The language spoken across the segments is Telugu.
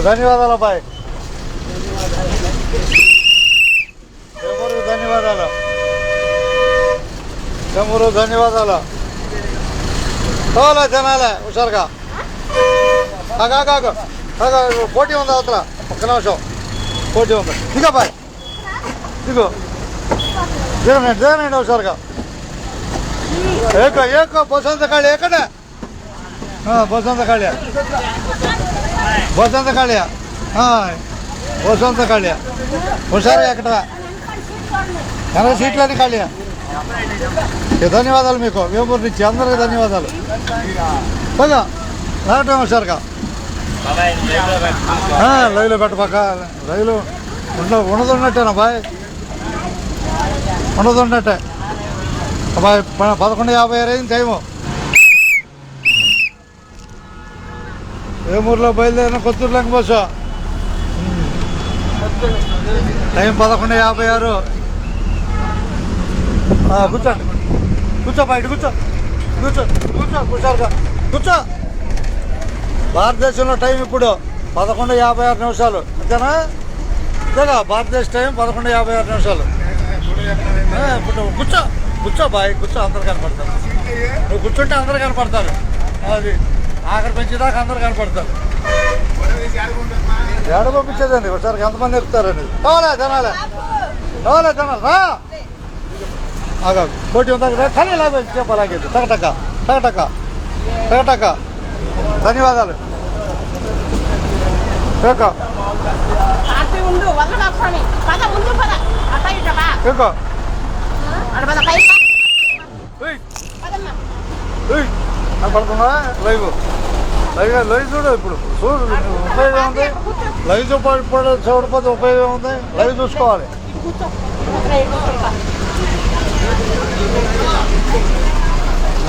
ధన్యవాదాలు అబ్బాయి, ధన్యవాదాలు తమ్ముడు, ధన్యవాదాలు. పోలే జనాలే హుషారుగా. పోటీ ఉంది అవతల, ఒక్క నిమిషం పోటీ ఉంది. దిగా బాయ్, దిగు, దిగనండి హుషారుగా. ఏకో బసంత కాళీ ఎక్కడ? బసంత కాళియా, బసంత కాళియా, బసంత కాళియా హుషారుగా ఎక్కడ? ఎనభై సీట్లని ఖాళీయా. ధన్యవాదాలు మీకు, వేమూరు నుంచి అందరికీ ధన్యవాదాలు. బాగా రావటం హుషారుగా. లైవ్లో పెట్టబాక, లైవ్లో ఉండదున్నట్టేనా బాయ్? ఉండదున్నట్టే బాయ్. 11:56 అయింది టైము. వేమూరులో బయలుదేరిన కొత్తూరు లంక బస్సు. టైం 11:56. కూర్చోండి, కూర్చో బయట, కూర్చో హుషారుగా కూర్చో. భారతదేశంలో టైం ఇప్పుడు 11:56 అంతేనా? అంతేగా, భారతదేశ టైం 11:56. ఇప్పుడు కూర్చో బాయ్, కూర్చో, అందరు కనపడతారు. నువ్వు కూర్చుంటే అందరు కనపడతారు. అది ఆఖరి పెంచేదాకా అందరు కనపడతారు. ఏడ పంపించేదండి ఒకసారి, ఎంతమంది ఎక్కుతారండి? జనాలే రా. పోటీ ఉందా కానీ లాభ చెప్పలాగేది. టక ధన్యవాదాలు. పడుతుందా లైవ్? లైవ్ చూడు, ఇప్పుడు చూడు, ఉపయోగం ఉంది. లైవ్ చూడకపోతే ఉపయోగం ఉంది. లైవ్ చూసుకోవాలి.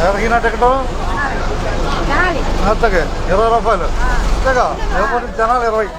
ఎవరికైనా టికెట్ అంతకే 20 రూపాయలు. అంతేగా, జనాలు 20.